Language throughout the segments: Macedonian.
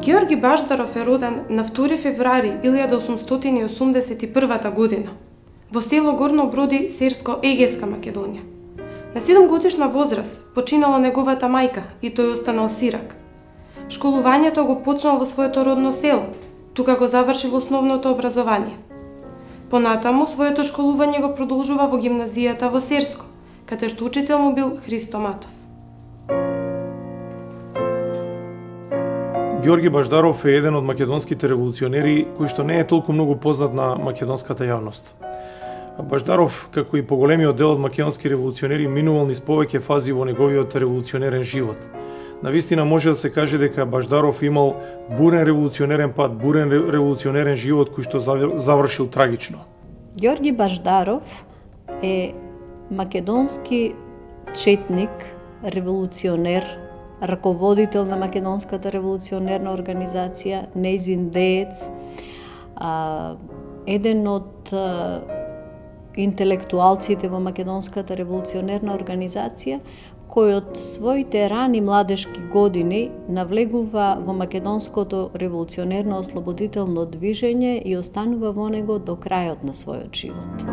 Георги Баждаров е роден на 2 февруари 1881 година во село Горно Броди, Серско-Егејска Македонија. На 7 годишна возраст починала неговата мајка и тој останал сирак. Школувањето го почнал во своето родно село, тука го завршил основното образование. Понатаму своето школување го продолжува во гимназијата во Серско, каде што учител му бил Христо Матов. Георги Баждаров е еден од македонските револуционери кој што не е толку многу познат на македонската јавност. Баждаров, како и поголемиот дел од македонски револуционери, минувал низ повеќе фази во неговиот револуционерен живот. Навистина може да се каже дека Баждаров имал бурен револуционерен пат, бурен револуционерен живот кој што завршил трагично. Георги Баждаров е македонски четник, револуционер, раководител на македонската револуционерна организација, нејзин деец, еден од интелектуалците во македонската револуционерна организација, кој од своите рани младешки години навлегува во македонското револуционерно ослободително движење и останува во него до крајот на својот живот.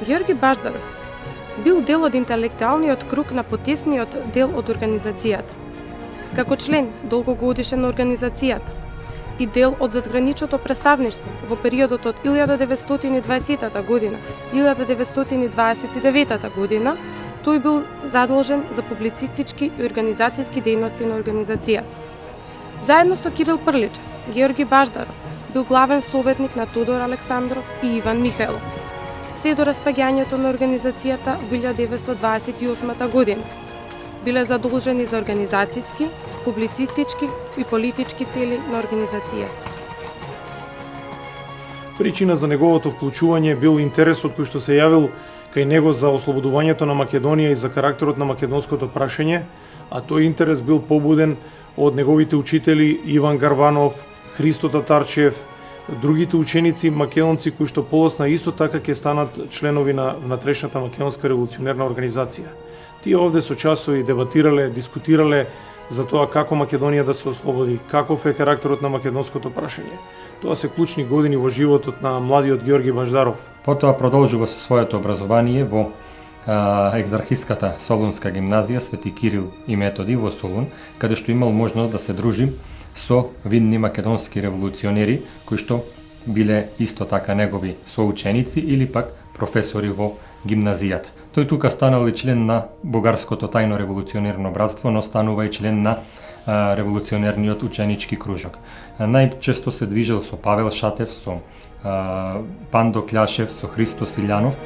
Георги Баждаров бил дел од интелектуалниот круг на потесниот дел од организацијата. Како член долгогодишен на организацијата и дел од задграничното представништво во периодот од 1920 година 1929 година, тој бил задолжен за публицистички и организацијски дејности на организацијата. Заедно со Кирил Прличев, Георги Баждаров бил главен советник на Тодор Александров и Иван Михајлов, се до распаѓањето на организацијата во 1928 година. Биле задолжени за организацијски, публицистички и политички цели на организацијата. Причина за неговото вклучување бил интересот кој што се јавил кај него за ослободувањето на Македонија и за карактерот на македонското прашање, а тој интерес бил побуден од неговите учители Иван Гарванов, Христо Татарчев, другите ученици македонци кои што полосна исто така ќе станат членови на внатрешната македонска револуционерна организација. Тие овде со часови дебатирале, дискутирале за тоа како Македонија да се ослободи, каков е карактерот на македонското прашање. Тоа се клучни години во животот на младиот Георги Баждаров. Потоа продолжува со своето образование во екзархиската Солунска гимназија Свети Кирил и Методи во Солун, каде што имал можност да се дружи со видни македонски револуционери кои што биле исто така негови соученици или пак професори во гимназијата. Тој тука станал и член на Бугарското тајно револуционерно братство, но станува и член на револуционерниот ученички кружок. Најчесто се движел со Павел Шатев, со Пандо Кљашев, со Христо Силјанов.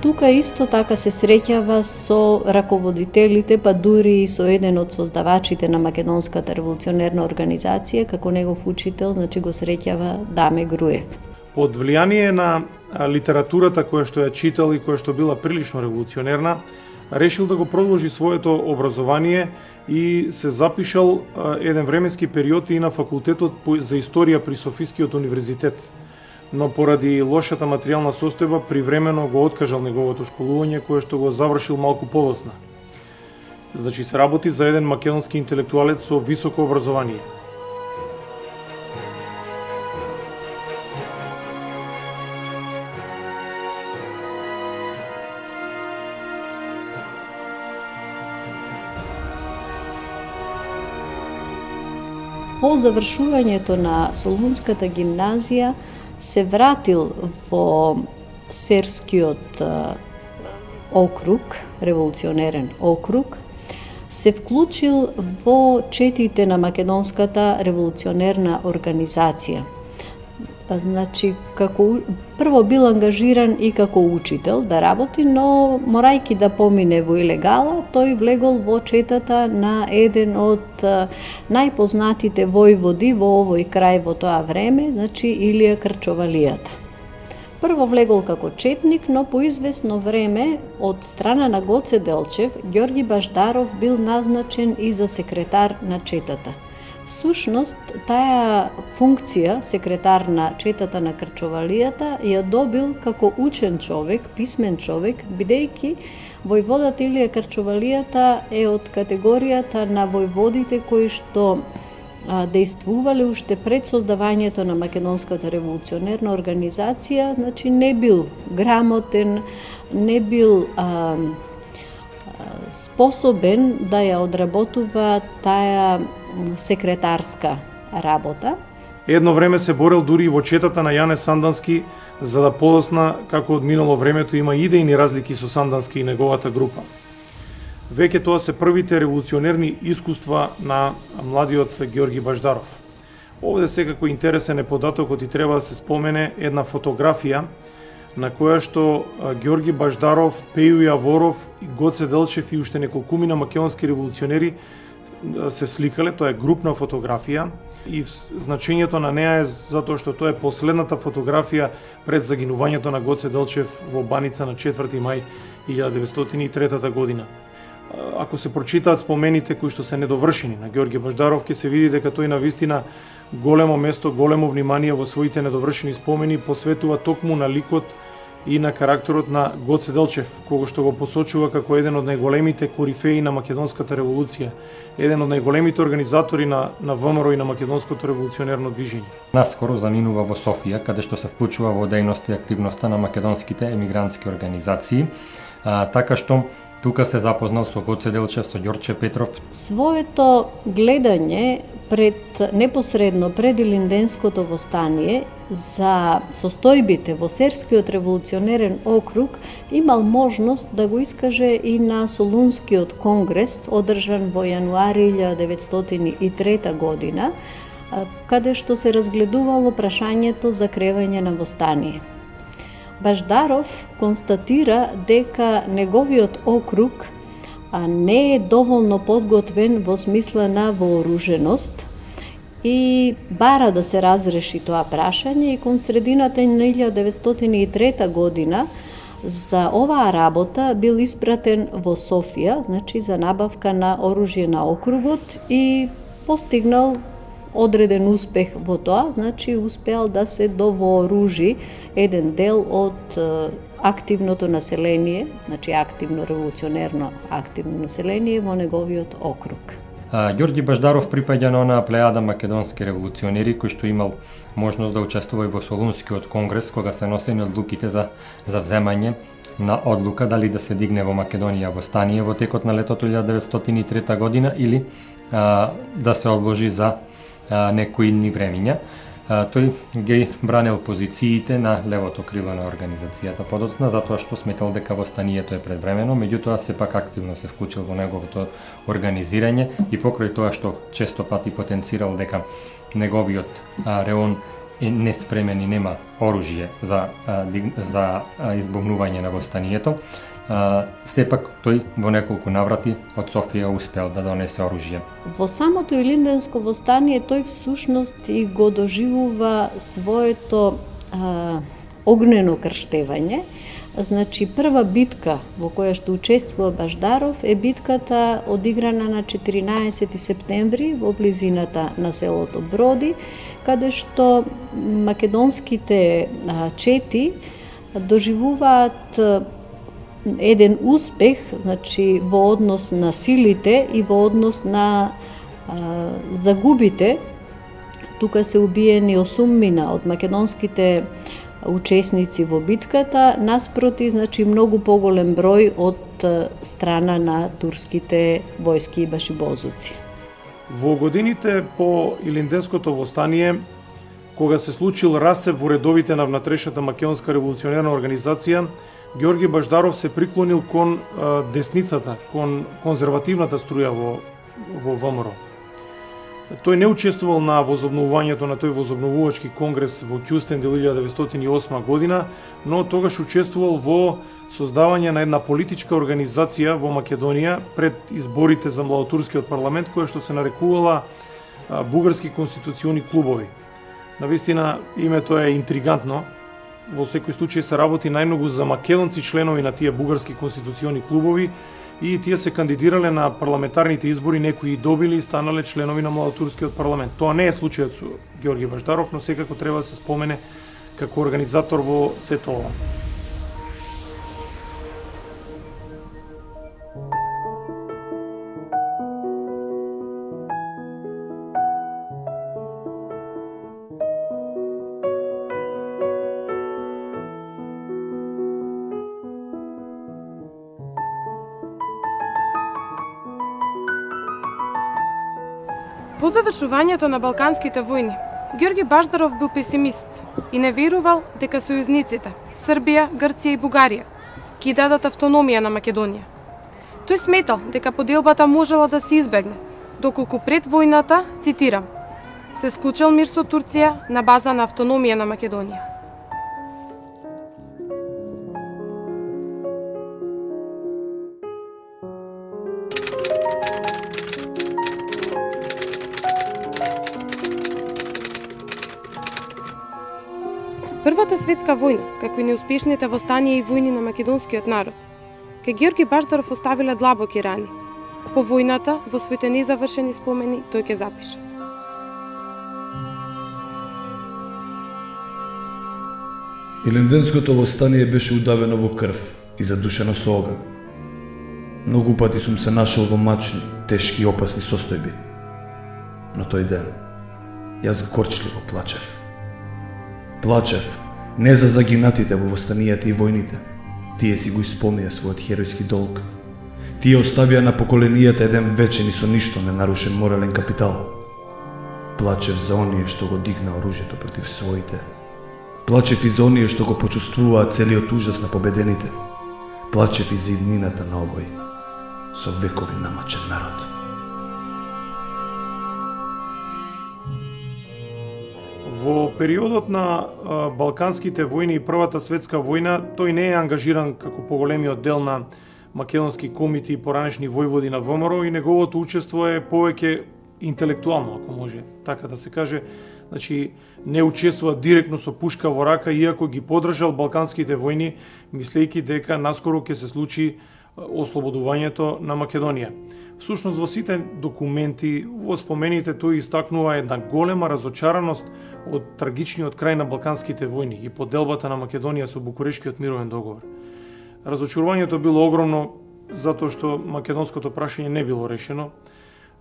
Тука исто така се среќава со раководителите, па дури и со еден од создавачите на македонската револуционерна организација, како негов учител, значи го среќава Даме Груев. Под влијание на литературата која што ја читал и која што била прилично револуционерна, решил да го продолжи своето образование и се запишал еден временски период и на факултетот за историја при Софискиот универзитет. Но поради лошата материјална состојба привремено го откажал неговото школување кое што го завршил малку полосна. Значи се работи за еден македонски интелектуалец со високо образование. По завршувањето на Солунската гимназија се вратил во Серскиот округ, револуционерен округ, се вклучил во четите на македонската револуционерна организација. Значи, прво бил ангажиран и како учител да работи, но морајќи да помине во илегала, тој влегол во четата на еден од најпознатите војводи во овој крај во тоа време, значи Илија Крчовалијата. Прво влегол како четник, но по известно време од страна на Гоце Делчев, Георги Баждаров бил назначен и за секретар на четата. Всушност, таа функција, секретар на четата на Крчовалијата, ја добил како учен човек, писмен човек, бидејќи Војводата Илија Карчовалијата е од категоријата на војводите кои што действувале уште пред создавањето на Македонската револуционерна организација, значи не бил грамотен, не бил способен да ја одработува таа секретарска работа. Едно време се борел дури и во четата на Јане Сандански, за да подосна како од минало времето има идејни разлики со Сандански и неговата група. Веќе тоа се првите револуционерни искуства на младиот Георги Баждаров. Овде секако интересен е податокот и треба да се спомене една фотографија на која што Георги Баждаров, Пејо Јаворов, Гоце Делчев и уште неколкумина македонски револуционери се сликале. Тоа е групна фотографија и значењето на неа е затоа што тоа е последната фотографија пред загинувањето на Гоце Делчев во Баница на 4 мај 1903 година. Ако се прочитаат спомените кои што се недовршени на Георги Баждаров, ќе се види дека тој навистина големо место, големо внимание во своите недовршени спомени посветува токму на ликот и на карактерот на Гоце Делчев, кого што го посочува како еден од најголемите корифеи на македонската револуција, еден од најголемите организатори на ВМРО и на македонското револуционерно движење. Наскоро заминува во Софија, каде што се вклучува во дејност и активноста на македонските емигрантски организации, така што тука се запознал со Гоце Делчев, со Ѓорче Петров. Своето гледање непосредно пред Илинденското востание за состојбите во Серскиот револуционерен округ имал можност да го искаже и на Солунскиот конгрес, одржан во јануари 1903 година, каде што се разгледувало прашањето за кревање на востание. Баждаров констатира дека неговиот округ не е доволно подготвен во смисла на вооруженост и бара да се разреши тоа прашање и кон средината на 1903 година за оваа работа бил испратен во Софија, значи за набавка на оружје на округот и постигнал одреден успех во тоа, значи успеал да се довооружи еден дел од активното население, значи активно револуционерно активно население во неговиот округ. Ѓорги Баждаров припаѓа на онаа плејада македонски револуционери кои што имал можност да учествува и во Солунскиот конгрес кога се носени одлуките за вземање на одлука дали да се дигне во Македонија востание во текот на летото 1903 година или да се одложи за некои идни времиња. Тој ги бранел позициите на левото крило на организацијата подоцна, затоа што сметал дека востанието е предвремено, меѓутоа сепак активно се вклучил во неговото организирање и покрај тоа што често пати потенцирал дека неговиот реон е неспремен и нема оружје за избавнување на востанието, сепак тој во неколку наврати од Софија успеал да донесе оружје. Во самото Илинденско востание тој всушност и го доживува своето огнено крштевање. Значи прва битка во која што учествува Баждаров е битката одиграна на 14 септември во близината на селото Броди, каде што македонските чети доживуваат еден успех, значи во однос на силите и во однос на загубите. Тука се убиени 8 од македонските учесници во битката, наспроти, значи многу поголем број од страна на турските војски и башибозуци. Во годините по Илинденското востание, кога се случил расцеп во редовите на внатрешната македонска револуционерна организација, Георги Баждаров се приклонил кон десницата, кон конзервативната струја во ВМРО. Тој не учествувал на возобновувањето на тој возобновувачки конгрес во Кјустендил 1908 година, но тогаш учествувал во создавање на една политичка организација во Македонија пред изборите за младотурскиот парламент, која што се нарекувала Бугарски конституциони клубови. Навистина, името е интригантно. Во секој случај се работи најмногу за македонци членови на тие бугарски конституциони клубови и тие се кандидирале на парламентарните избори, некои добили и станале членови на младотурскиот парламент. Тоа не е случајот со Георги Баждаров, но секако треба да се спомене како организатор во сето ова. По завршувањето на Балканските војни, Георги Баждаров бил песимист и не верувал дека сојузниците Србија, Грција и Бугарија ќе дадат автономија на Македонија. Тој сметал дека поделбата можела да се избегне, доколку пред војната, цитирам, се склучил мир со Турција на база на автономија на Македонија. Првата светска војна, како и неуспешните востанија и војни на македонскиот народ, кај Георги Баждаров оставиле длабоки рани. По војната, во своите незавршени спомени, тој ќе запише. Илинденското востание беше удавено во крв и задушено со оган. Многу пати сум се нашол во мачни, тешки и опасни состојби. Но тој ден, јас горчливо плачев. Плачев не за загинатите во востанијата и војните. Тие си го исполнија својот херојски долг. Тие оставија на поколенијата еден вечен и со ништо не нарушен морален капитал. Плачев за оние што го дигна оружјето против своите. Плачев и за оние што го почувствуваа целиот ужас на победените. Плачев и за иднината на овој со векови намачен народ. Во периодот на Балканските војни и Првата светска војна, тој не е ангажиран како поголемиот дел на македонски комити и поранешни војводи на ВМРО и неговото учество е повеќе интелектуално, ако може така да се каже. Значи, не учествува директно со пушка во рака, иако ги подржал Балканските војни, мислејќи дека наскоро ќе се случи ослободувањето на Македонија. Всушност, во сите документи, во спомените, тој истакнува една голема разочараност од трагичниот крај на Балканските војни и поделбата на Македонија со Букурешкиот мировен договор. Разочарувањето било огромно затоа што македонското прашање не било решено.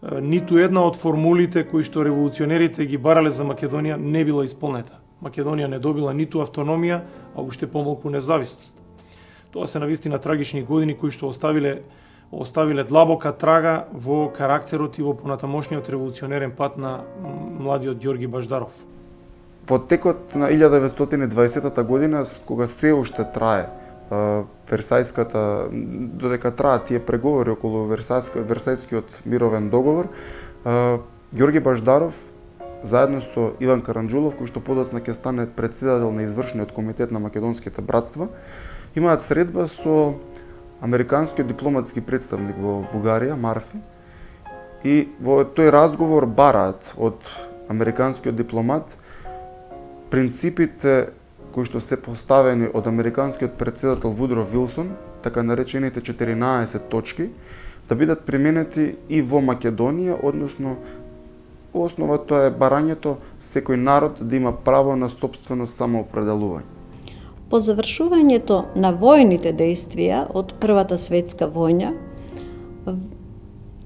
Ниту една од формулите кои што револуционерите ги барале за Македонија не била исполнета. Македонија не добила ниту автономија, а уште помалку независност. Тоа се навистина трагични години кои што оставиле длабока трага во карактерот и во понатамошниот револуционерен пат на младиот Георги Баждаров. Во текот на 1920 година, кога се уште трае Версајската, додека траат тие преговори околу Версајскиот мировен договор, Георги Баждаров заедно со Иван Каранџулов, кој што подоцна ќе стане претседател на извршниот комитет на македонските братства, имаат средба со американскиот дипломатски представник во Бугарија, Марфи, и во тој разговор бараат од американскиот дипломат принципите кои што се поставени од американскиот претседател Вудро Вилсон, така наречените 14 точки, да бидат применети и во Македонија, односно основа тоа е барањето секој народ да има право на сопствено самоопределување. По завршувањето на војните действија од Првата светска војна,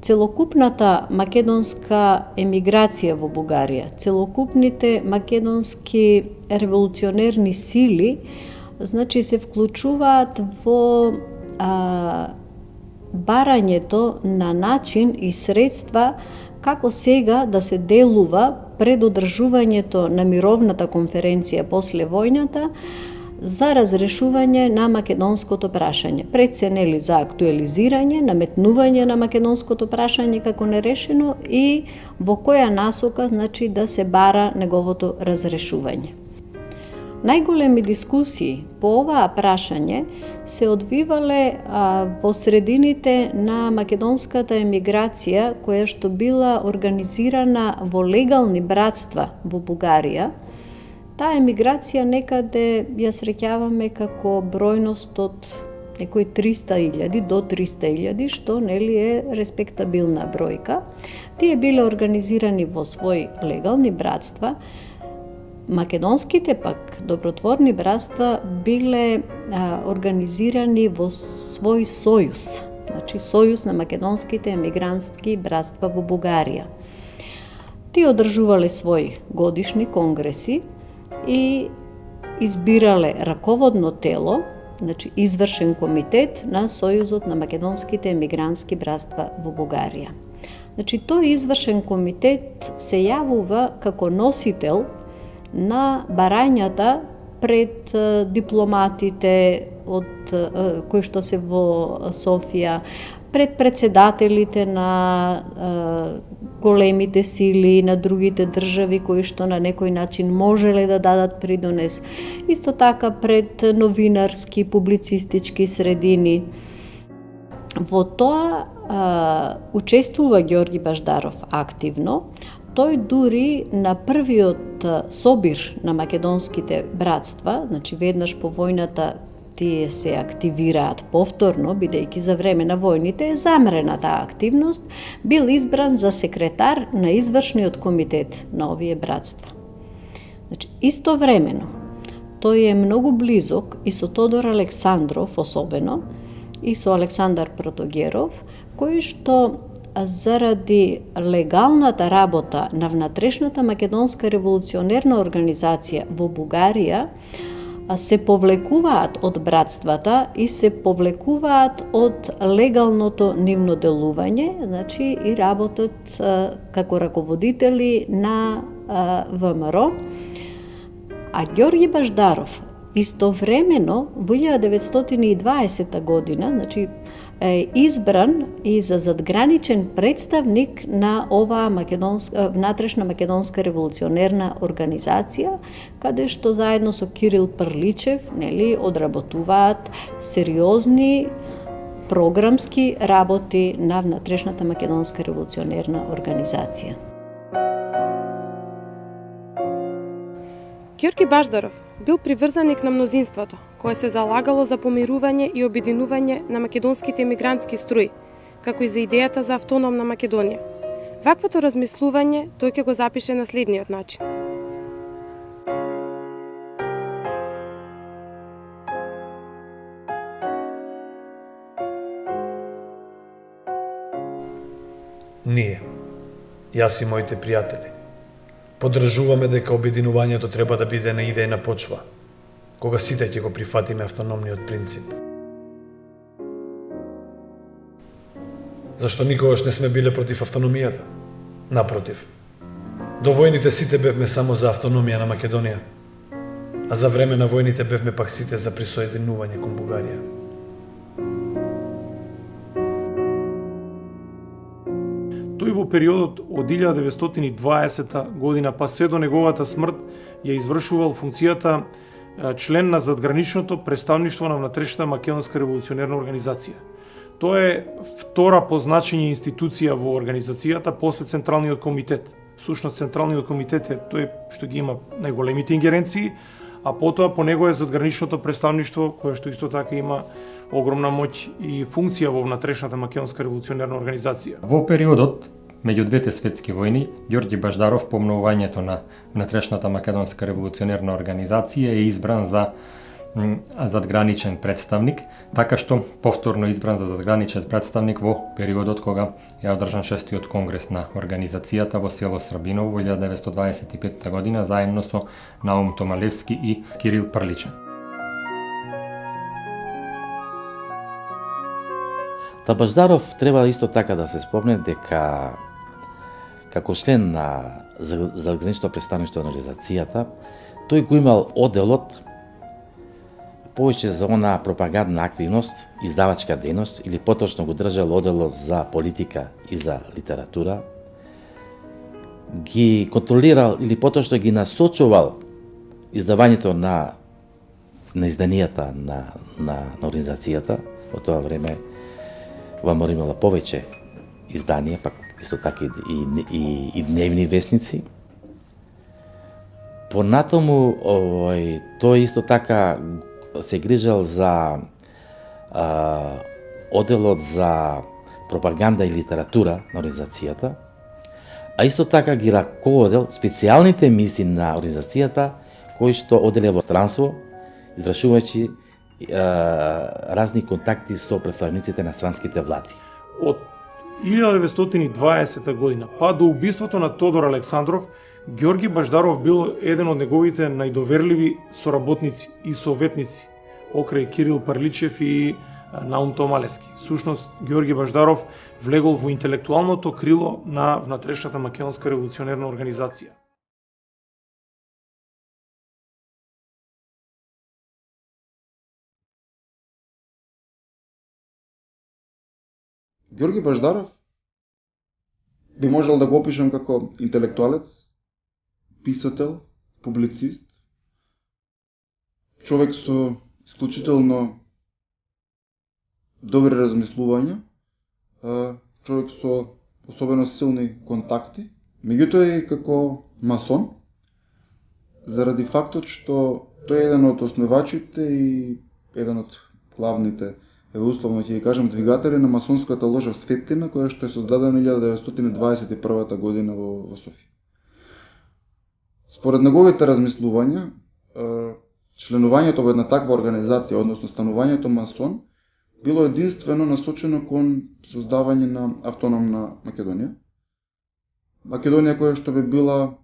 целокупната македонска емиграција во Бугарија, целокупните македонски револуционерни сили, значи се вклучуваат во барањето на начин и средства како сега да се делува пред одржувањето на мировната конференција после војната за разрешување на македонското прашање. Пред се нели за актуализирање, наметнување на македонското прашање како нерешено и во која насока значи да се бара неговото разрешување. Најголеми дискусии по оваа прашање се одвивале во средините на македонската емиграција која што била организирана во легални братства во Бугарија. Таа емиграција некаде ја среќаваме како бројност од некои 300.000 до 300.000, што нели е респектабилна бројка. Тие биле организирани во своји легални братства. Македонските пак добротворни братства биле организирани во свој сојуз, значи сојуз на македонските емигрантски братства во Бугарија. Тие одржувале своји годишни конгреси и избирале раководно тело, значи извршен комитет на Сојузот на македонските емигрантски братства во Бугарија. Значи, тој извршен комитет се јавува како носител на барањата пред дипломатите кои што се во Софија, пред председателите на големите сили на другите држави кои што на некој начин можеле да дадат придонес, исто така пред новинарски, публицистички средини. Во тоа учествува Ѓорги Баждаров активно. Тој дури на првиот собир на македонските братства, значи веднаш по војната тие се активираат повторно, бидејќи за време на војните е замрена таа активност, бил избран за секретар на извршниот комитет на овие братства. Значи, истовремено, тој е многу близок и со Тодор Александров особено, и со Александар Протогеров, кои што заради легалната работа на внатрешната македонска револуционерна организација во Бугарија се повлекуваат од братствата и се повлекуваат од легалното нивно делување, значи и работат како раководители на ВМРО. А Ѓорги Баждаров истовремено во 1920 година, значи е избран и за задграничен представник на оваа внатрешна македонска револуционерна организација, каде што заедно со Кирил Прличев, одработуваат сериозни програмски работи на внатрешната македонска револуционерна организација. Ѓорги Баждаров бил приврзаник на мнозинството, кое се залагало за помирување и обединување на македонските емигрантски струи, како и за идејата за автономна Македонија. Ваквото размислување тој ќе го запише на следниот начин. Ние, јас и моите пријатели, поддржуваме дека обединувањето треба да биде на идејна почва, кога сите ќе го прифатиме автономниот принцип. Зашто никогаш не сме биле против автономијата? Напротив, до војните сите бевме само за автономија на Македонија, а за време на војните бевме пак сите за присоединување кон Бугарија. Тој во периодот од 1920 година па се до неговата смрт ја извршувал функцијата член на задграничното представништво на внатрешната македонска револуционерна организација. Тоа е втора по значење институција во организацијата после Централниот комитет. Всушност Централниот комитет е тој што ги има најголемите ингеренции, а потоа по него е задграничното представништво кое што исто така има огромна моќ и функција во внатрешната македонска револуционерна организација. Во периодот меѓу двете светски војни, Ѓорги Баждаров по обновувањето на внатрешната македонска револуционерна организација е избран за задграничен представник, така што повторно избран за задграничен представник во периодот кога ја одржан 6-тиот конгрес на организацијата во село Србиново во 1925 година заедно со Наум Томалевски и Кирил Прличев. Та Баждаров треба исто така да се спомне дека како член на задграничното представништво на организацијата, тој го имал оделот повеќе за она пропагандна активност, издавачка дејност, или поточно го држал оделот за политика и за литература, ги контролирал или поточно ги насочувал издавањето на изданијата на организацијата. Во тоа време ВМРО имала повеќе изданија, пак исто така и дневни весници. Понатаму тој исто така се грижал за оделот за пропаганда и литература на организацијата, а исто така ги раководел специјалните мисии на организацијата кои што оделе во странство, извршувајќи разни контакти со представниците на странските влади. Од 1920 година па до убиството на Тодор Александров, Ѓорги Баждаров бил еден од неговите најдоверливи соработници и советници, покрај Кирил Прличев и Наум Томалевски. Сушност, Георги Баждаров влегол во интелектуалното крило на внатрешната македонска револуционерна организација. Георги Баждаров би можел да го опишам како интелектуалец, писател, публицист, човек со исклучително добри размислувања, човек со особено силни контакти, меѓутоа и како масон, заради фактот што тој е еден од основачите и еден од главните, условно ќе ги кажам, двигатели на масонската ложа Светлина, која што е создадена 1921 година во Софија. Според неговите размислувања, членувањето во една таква организација, односно станувањето масон, било единствено насочено кон создавање на автономна Македонија. Македонија која што би била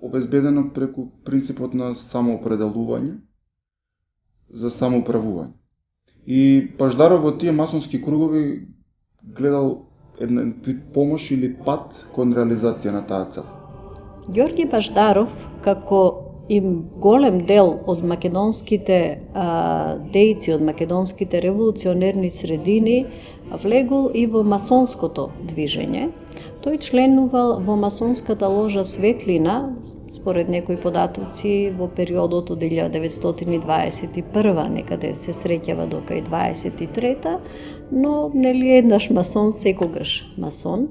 обезбедена преку принципот на самоопределување, за самоуправување. И Баждаров во тие масонски кругови гледал еден вид помош или пат кон реализација на таа цел. Георги Баждаров, како и голем дел од македонските дејци, од македонските револуционерни средини, влегол и во масонското движење. Тој членувал во масонската ложа Светлина, според некои податоци во периодот од 1921 некаде се среќава до кај 23-та, но нели еднаш масон секогаш масон.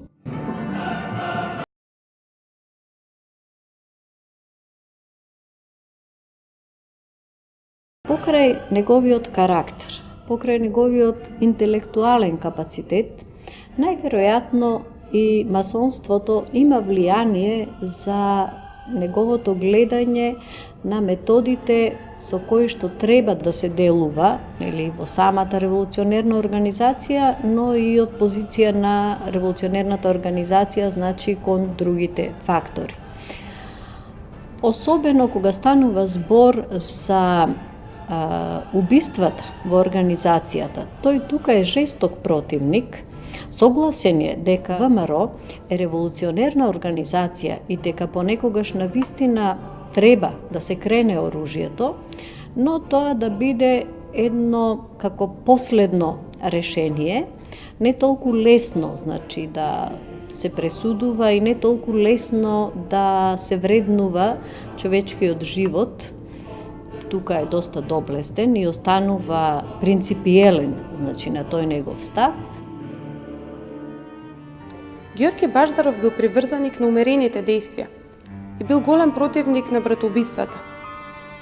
Покрај неговиот карактер, покрај неговиот интелектуален капацитет, најверојатно и масонството има влијание за неговото гледање на методите со кои што треба да се делува, нели, во самата револуционерна организација, но и од позиција на револуционерната организација, значи кон другите фактори. Особено кога станува збор за убиствата во организацијата, тој тука е жесток противник. Согласен е дека ВМРО е револуционерна организација и дека понекогаш навистина треба да се крене оружјето, но тоа да биде едно како последно решение, не толку лесно, значи да се пресудува и не толку лесно да се вреднува човечкиот живот. Тука е доста доблестен и останува принципиелен, значи на тој негов став. Георги Баждаров бил приврзаник на умерените дејствија и бил голем противник на братоубиствата.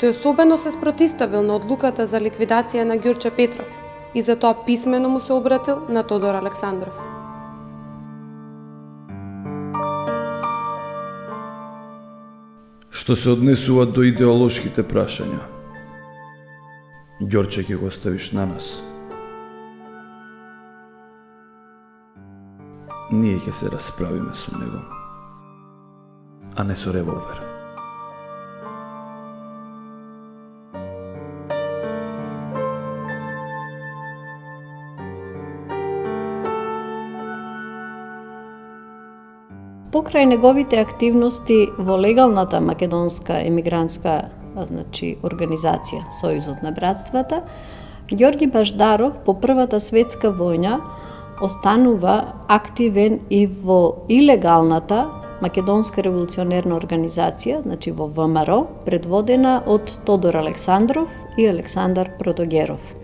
Тој особено се спротивставил на одлуката за ликвидација на Ѓурче Петров и затоа писмено му се обратил на Тодор Александров. Што се однесува до идеолошките прашања, Ѓорче ќе го оставиш на нас. Ние ќе се расправиме со него, а не со револвер. Покрај неговите активности во легалната македонска емигрантска организација Сојузот на братствата, Ѓорги Баждаров по Првата светска војна останува активен и во илегалната македонска револуционерна организација, значи во ВМРО, предводена од Тодор Александров и Александар Протогеров.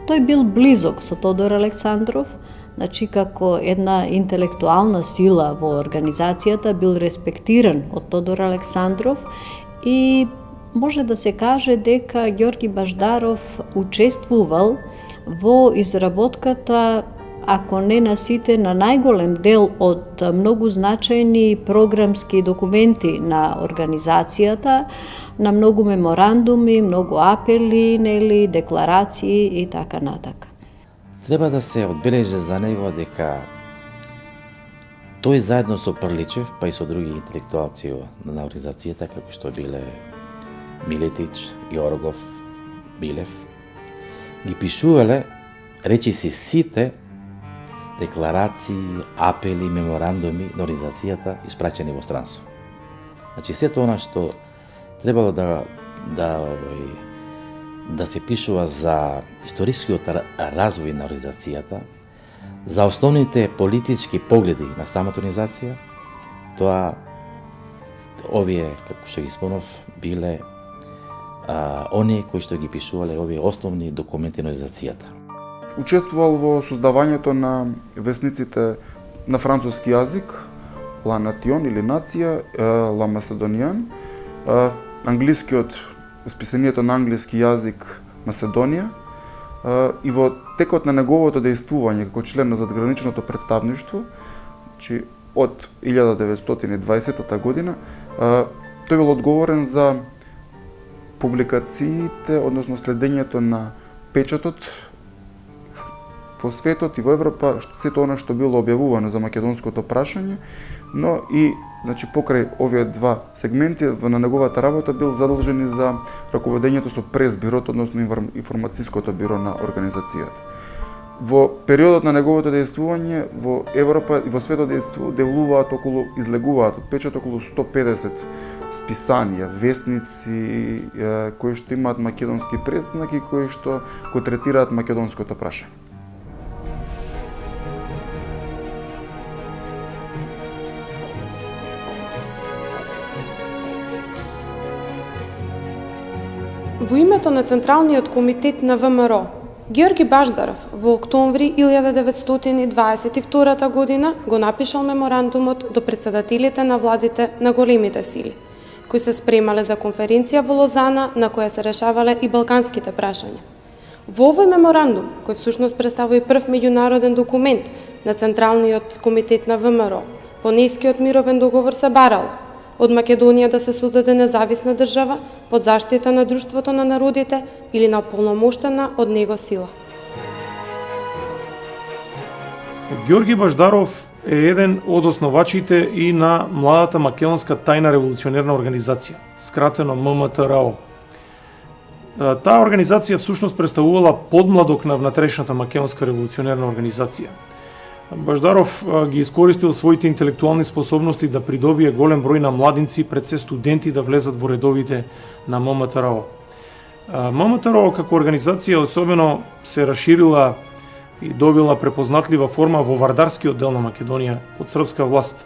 Тој бил близок со Тодор Александров, значи како една интелектуална сила во организацијата, бил респектиран од Тодор Александров и може да се каже дека Ѓорги Баждаров учествувал во изработката, ако не на сите, на најголем дел од многу значајни програмски документи на организацијата, на многу меморандуми, многу апели, нели, декларации и така натака. Треба да се одбележи за него дека тој заедно со Прличев, па и со други интелектуалци на организацијата, како што биле Милетич, Јоргов, Билев, ги пишувале речиси сите декларации, апели, меморандуми на организацијата испрачени во странство. Значи сето она што требало да се пишува за историскиот развој на организацијата, за основните политички погледи на самата организација, тоа овие, како што ги спомнав, биле оние кои што ги пишувале овие основни документи на организацијата. Учествувал во создавањето на весниците на француски јазик, La Nation или Нација, La Macedonian, англискиот, списанието на англиски јазик Македонија, и во текот на неговото дејствување како член на задграничното представништво, значи од 1920 година, тој бил одговорен за публикациите, односно следењето на печатот во светот и во Европа, сето она што било објавувано за македонското прашање, но и значи покрај овие два сегменти на неговата работа бил задолжен и за раководењето со прес-бирото, односно информацијското биро на организацијата. Во периодот на неговото дејствување во Европа и во светот излегуваат од печат околу 150 списанија, весници кои што имаат македонски предзнак и кои што го третираат македонското прашање. Во името на Централниот комитет на ВМРО, Георги Баждаров во октомври 1922 година го напишал меморандумот до претседателите на владите на големите сили, кои се спремале за конференција во Лозана на која се решавале и балканските прашања. Во овој меморандум, кој всушност представува и прв меѓународен документ на Централниот комитет на ВМРО, по Нискиот мировен договор се барало од Македонија да се создаде независна држава под заштита на Друштвото на народите или на ополномоштена од него сила. Георги Баждаров е еден од основачите и на младата македонска тајна револуционерна организација, скратено ММТРО. Таа организација всушност представувала подмладок на внатрешната македонска револуционерна организација. Баждаров ги искористил своите интелектуални способности да придобие голем број на младинци, пред се студенти, да влезат во редовите на ММТРО. ММТРО како организација особено се расширила и добила препознатлива форма во вардарскиот дел на Македонија под српска власт.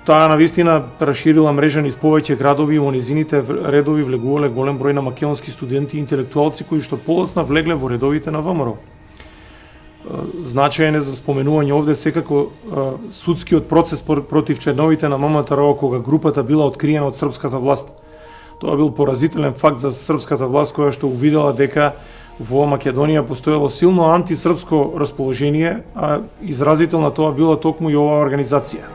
Таа навистина расширила мрежа низ повеќе градови и во низините редови влегувале голем број на македонски студенти и интелектуалци кои што полесно влегле во редовите на ВМРО. Значаен е за споменување овде секако судскиот процес против членовите на ММТРО кога групата била откриена од српската власт. Тоа бил поразителен факт за српската власт која што увидела дека во Македонија постоело силно антисрпско расположение, а изразител на тоа била токму и оваа организација.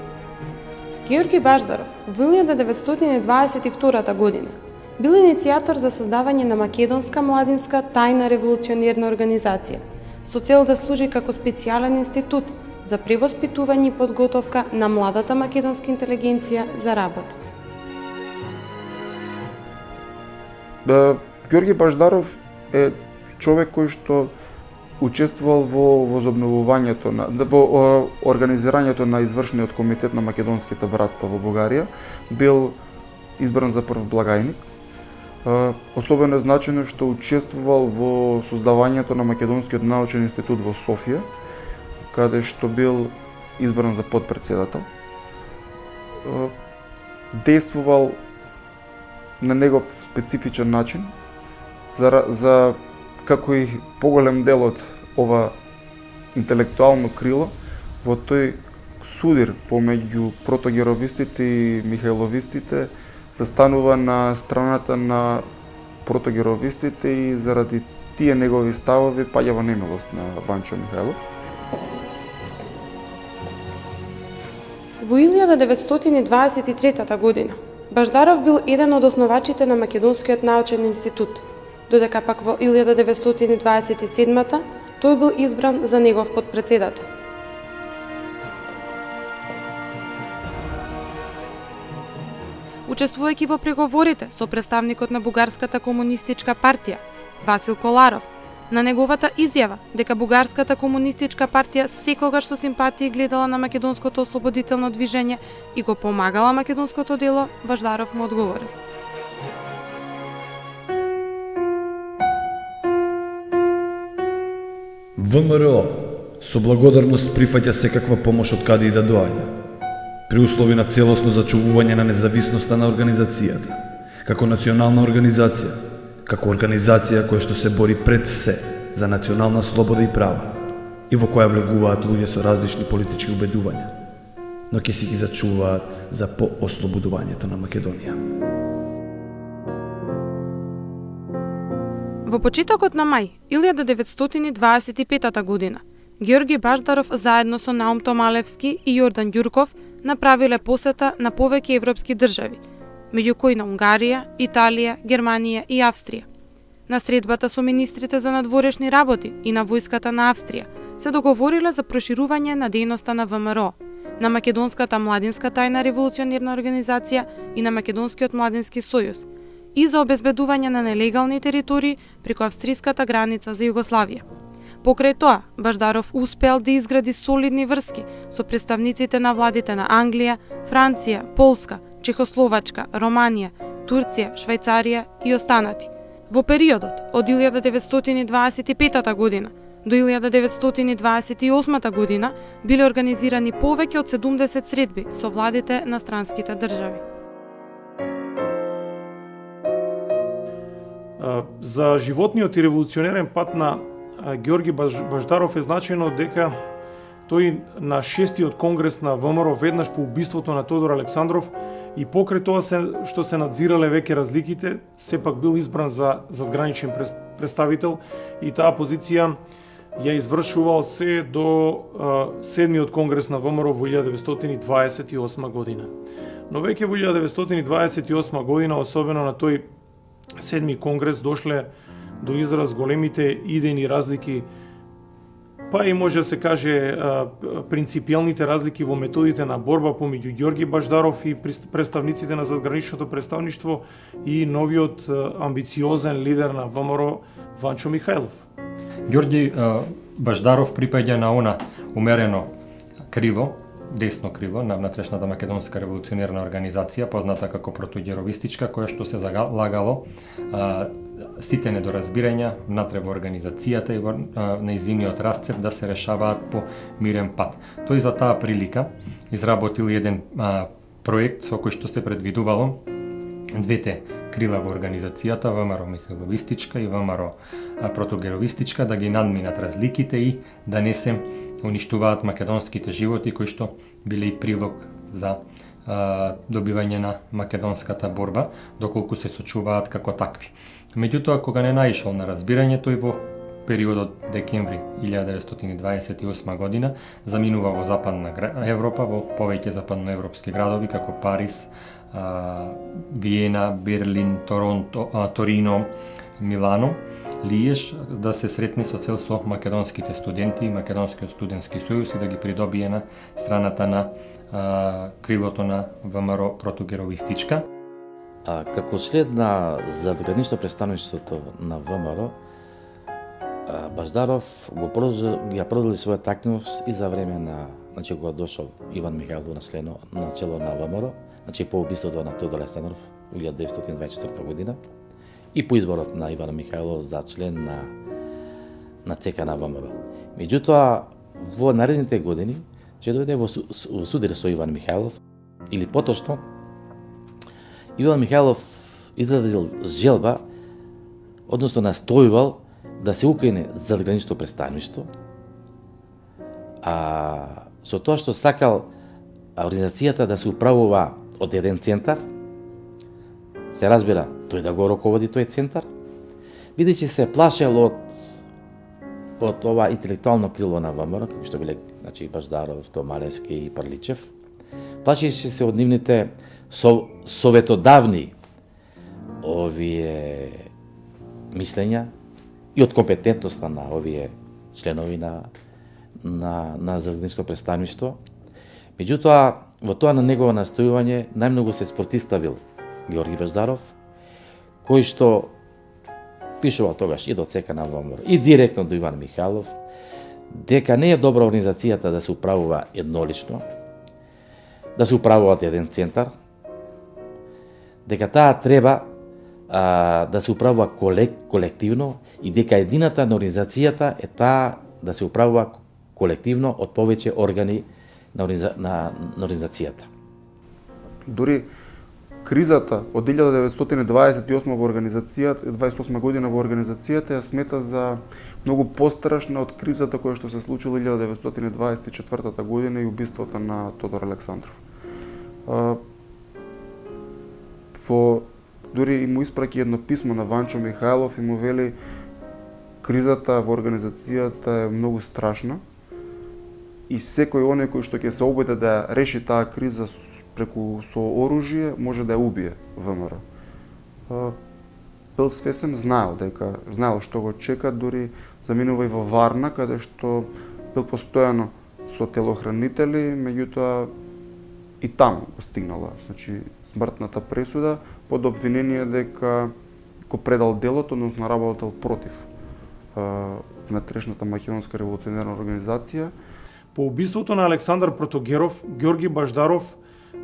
Георги Баждаров во 1922 година бил иницијатор за создавање на македонска младинска тајна револуционерна организација со цел да служи како специјален институт за превоспитување и подготовка на младата македонска интелигенција за работа. Георги Баждаров е човек кој што учествувал во возобновувањето во организирањето на извршниот комитет на македонските братства во Бугарија, бил избран за прв благајник. Особено е значено што учествувал во создавањето на Македонскиот научен институт во Софија, каде што бил избран за подпредседател. Действувал на негов специфичен начин, за како и поголем дел од ова интелектуално крило, во тој судир помеѓу протогеровистите и михајловистите застанува на страната на протогеровистите и заради тие негови ставови паѓа во немилост на Ванчо Михајлов. Во 1923 година Баждаров бил еден од основачите на Македонскиот научен институт, додека пак во 1927 тој бил избран за негов подпредседател. Учествувајќи во преговорите со представникот на Бугарската комунистичка партија, Васил Коларов, на неговата изјава дека Бугарската комунистичка партија секогаш со симпатија гледала на македонското ослободително движење и го помагала македонското дело, Баждаров му одговорил: ВМРО со благодарност прифаќа секаква помош од каде и да доаѓа, при услови на целосно зачувување на независноста на организацијата, како национална организација, како организација која што се бори пред се за национална слобода и права, и во која влегуваат луѓе со различни политички убедувања, но ќе си ги зачуваат за поослободувањето на Македонија. Во почетокот на мај 1925 година, Георги Баждаров заедно со Наум Томалевски и Јордан Ѓурков направиле посета на повеќе европски држави, меѓу кои на Унгарија, Италија, Германија и Австрија. На средбата со министрите за надворешни работи и на војската на Австрија се договориле за проширување на дејноста на ВМРО, на Македонската младинска тајна револуционерна организација и на Македонскиот младински сојуз и за обезбедување на нелегални територии преку австриската граница за Југославија. Покрај тоа, Баждаров успеал да изгради солидни врски со представниците на владите на Англија, Франција, Полска, Чехословачка, Романија, Турција, Швајцарија и останати. Во периодот од 1925 година до 1928 година биле организирани повеќе од 70 средби со владите на странските држави. За животниот и револуционерен пат на Георги Баждаров е значајно дека тој на 6-тиот конгрес на ВМРО веднаш по убиството на Тодор Александров и покрај тоа што се надзирале веќе разликите, сепак бил избран за задграничен представител и таа позиција ја извршувал се до 7-тиот конгрес на ВМРО во 1928 година. Но веќе во 1928 година, особено на тој 7-ми конгрес, дошле до израз големите идејни разлики, па и може да се каже принципијалните разлики во методите на борба помеѓу Ѓорги Баждаров и представниците на задграничното представништво и новиот амбициозен лидер на ВМРО Ванчо Михајлов. Ѓорги Баждаров припаѓа на она умерено крило, десно крило на внатрешната македонска револуционерна организација, позната како протуѓеровистичка, која што се залагало сите недоразбирања внатре во организацијата и во нејзиниот расцеп да се решаваат по мирен пат. Тој за таа прилика изработил еден проект со кој што се предвидувало двете крила во организацијата, ВМРО Михајловистичка и ВМРО протугеровистичка, да ги надминат разликите и да не се уништуваат македонските животи кои што биле и прилог за добивање на македонската борба, доколку се сочуваат како такви. Меѓутоа, кога не наишол на разбирање, тој во периодот декември 1928 година заминува во Западна Европа, во повеќе западноевропски градови како Париз, Виена, Берлин, Торонто, Торино, Милано, Лиеж, да се сретне со цел со македонските студенти и Македонскиот студентски сојуз и да ги придобие на страната на крилото на ВМРО протугеровистичка. Како след на задгранично представништвото на ВМРО, Баждаров ја продолжи својата активност и за време на, кога дошол Иван Михајлов на чело на ВМРО, по убиството на Тодор Александров 1924 година и по изборот на Иван Михајлов за член на ЦК на ВМРО. Меѓутоа, во наредните години ќе дојде во судир со Иван Михајлов, или поточно, Иван Михајлов изразил желба, односно настојувал да се укине задгранично представништво, а со тоа што сакал организацијата да се управува од еден центар, се разбира, тој да го раководи тој центар, бидејќи се плашел од ова интелектуално крило на ВМРО, како што биле Баждаров, Томалевски и Прличев, плашеше се од нивните советодавни овие мислења и од компетентноста на овие членови на задгранично представништво. Меѓутоа, во тоа на негово настојување најмногу се спротивставил Георги Баждаров, кој што пишувал тогаш и до ЦК на ВМРО, и директно до Иван Михайлов, дека не е добра организацијата да се управува еднолично, да се управува од еден центар, дека таа треба да се управува колективно и дека едината на организацијата е таа да се управува колективно од повеќе органи на организацијата. Дури кризата од 1928 во организацијата, 28 година во организацијата ја смета за многу пострашна од кризата која што се случила 1924 година и убиството на Тодор Александров. Дури и му испраќа едно писмо на Ванчо Михајлов и му вели кризата во организацијата е многу страшна и секој оној кој што ќе се обиде да реши таа криза преку со оружје може да ја убие ВМРО. Бил свесен, знаел што го чека, дури заминува и во Варна, каде што бил постојано со телохранители, меѓутоа и таму го стигнала, значи смртната пресуда под обвинение дека го предал делото, односно работел против внатрешната македонска револуционерна организација. По убиството на Александар Протогеров, Ѓорги Баждаров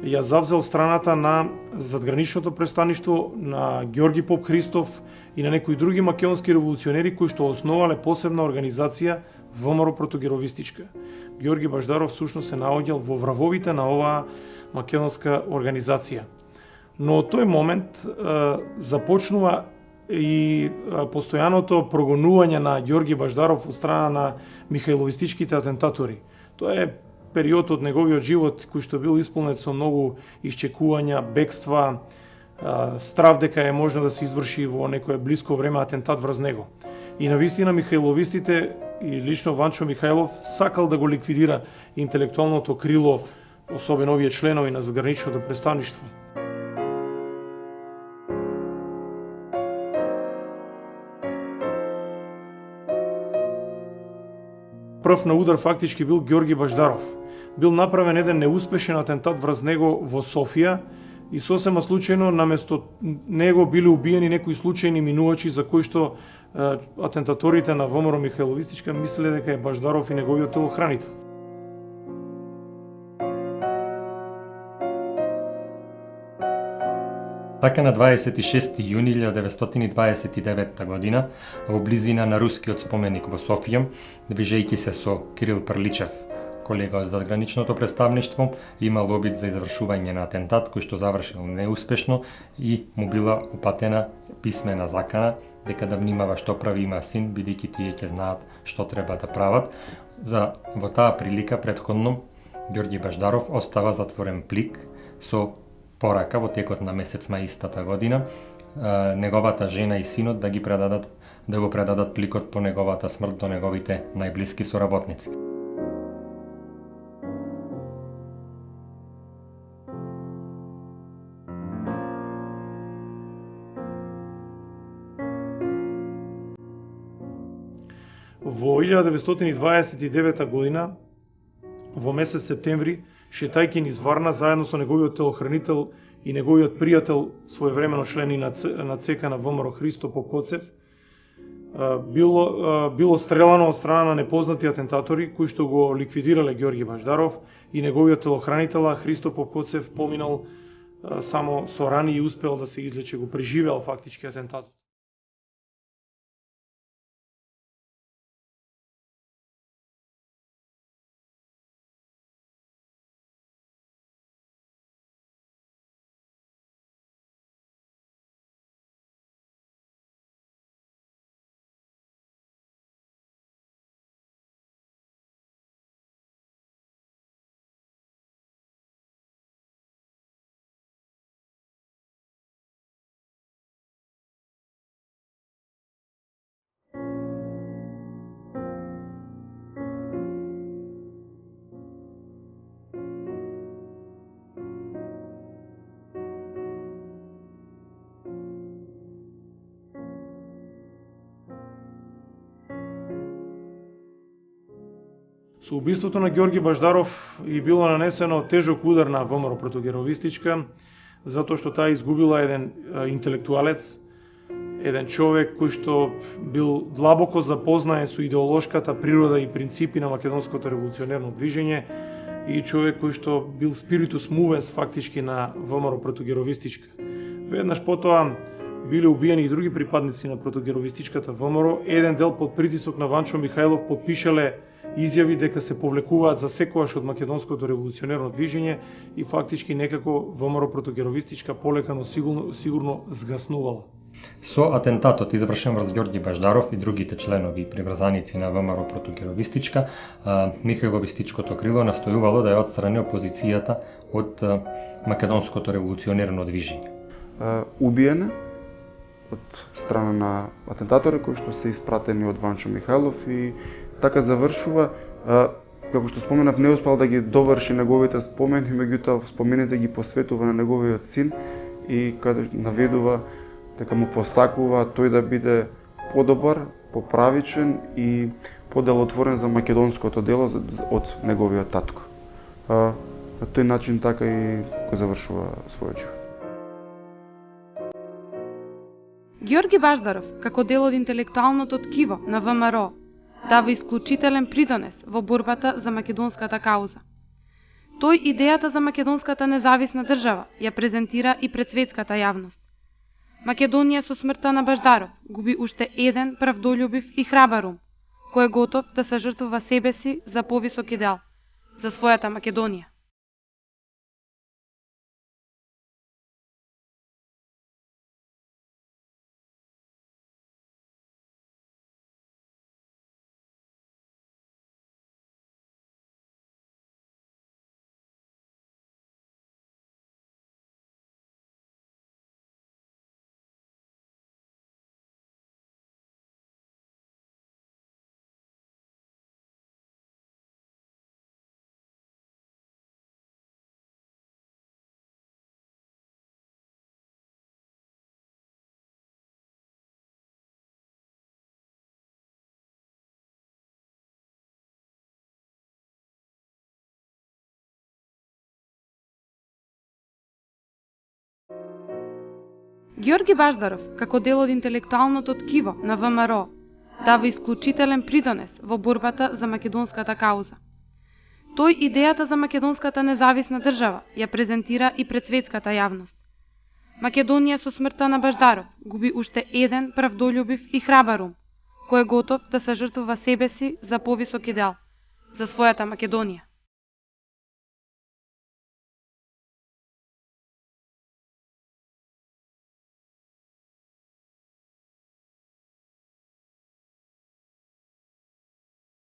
ја завзел страната на задграничното престаништво на Ѓорги Поп Христов и на некои други македонски револуционери кои што основале посебна организација ВМРО Протогеровистичка. Ѓорги Баждаров всушност се наоѓал во вравовите на оваа македонска организација. Но од тој момент започнува и постојаното прогонување на Ѓорги Баждаров од страна на михајловистичките атентатори. Тоа е период од неговиот живот кој што бил исполнет со многу исчекувања, бегства, страв дека е можно да се изврши во некое блиско време атентат врз него. И навистина михајловистите и лично Ванчо Михајлов сакал да го ликвидира интелектуалното крило, особено овие членови на заграничното представништво. Прв на удар фактички бил Ѓорги Баждаров. Бил направен еден неуспешен атентат врз него во Софија и сосема случајно наместо него биле убиени некои случајни минувачи за кои што атентаторите на ВМРО Михајловистичка мислеле дека е Баждаров и неговиот телохранител. Така на 26. јуни 1929 година, во близина на рускиот споменик во Софија, движејќи се со Кирил Прличев, колега од задграничното представништво, имал обид за извршување на атентат кој што завршил неуспешно и му била упатена писмена закана дека да внимава што прави, има син, бидејќи тие ќе знаат што треба да прават. Во таа прилика претходно Ѓорги Баждаров остава затворен плик со порака во текот на месец мај истата година, неговата жена и синот да го предадат пликот по неговата смрт до неговите најблиски соработници. Во 1929 година, во месец септември, шетајќи низ Варна заедно со неговиот телохранител и неговиот пријател, своевремено член и на ЦК на ВМРО Христо Попкоцев, било стрелано од страна на непознати атентатори кои што го ликвидирале Ѓорги Баждаров и неговиот телохранител Христо Попкоцев поминал само со рани и успел да се излече, го преживеал фактички атентатот. Со убиството на Ѓорги Баждаров и било нанесено тежок удар на ВМРО Протогеровистичка, затоа што таа изгубила еден интелектуалец, еден човек кој што бил длабоко запознаен со идеолошката природа и принципи на македонското револуционерно движење и човек кој што бил спиритус мувенс фактички на ВМРО протогеровистичка. Веднаш потоа биле убиени и други припадници на протогеровистичката ВМРО. Еден дел под притисок на Ванчо Михајлов подпишале изјави дека се повлекуваат за секогаш од македонското револуционерно движење и фактички некако ВМРО протогеровистичка полека, но сигурно згаснувала. Со атентатот извршен врз Ѓорѓи Баждаров и другите членови и приврзаници на ВМРО протогеровистичка, Михајловистичкото крило настојувало да ја отстрани опозицијата од македонското револуционерно движење. Убиене од страна на атентатори кои што се испратени од Ванчо Михајлов и така завршува. Како што споменав, не успел да ги доврши неговите спомени, меѓутоа спомените ги посветува на неговиот син и каде наведува дека му посакува тој да биде подобар, поправичен и поделотворен за македонското дело од неговиот татко. На тој начин така и го завршува својот живот. Ѓорги Баждаров, како дел од интелектуалното ткиво на ВМРО, дава исклучителен придонес во борбата за македонската кауза. Тој идејата за македонската независна држава ја презентира и пред светската јавност. Македонија со смртта на Баждаров губи уште еден правдолюбив и храбар ум, кој е готов да се жртвува себе си за повисок идеал, за својата Македонија. Ѓорги Баждаров, како дел од интелектуалното ткиво на ВМРО, дава исклучителен придонес во борбата за македонската кауза. Тој идејата за македонската независна држава ја презентира и пред светската јавност. Македонија со смртта на Баждаров губи уште еден правдолюбив и храбар ум, кој е готов да се жртвува себе си за повисок идеал, за својата Македонија.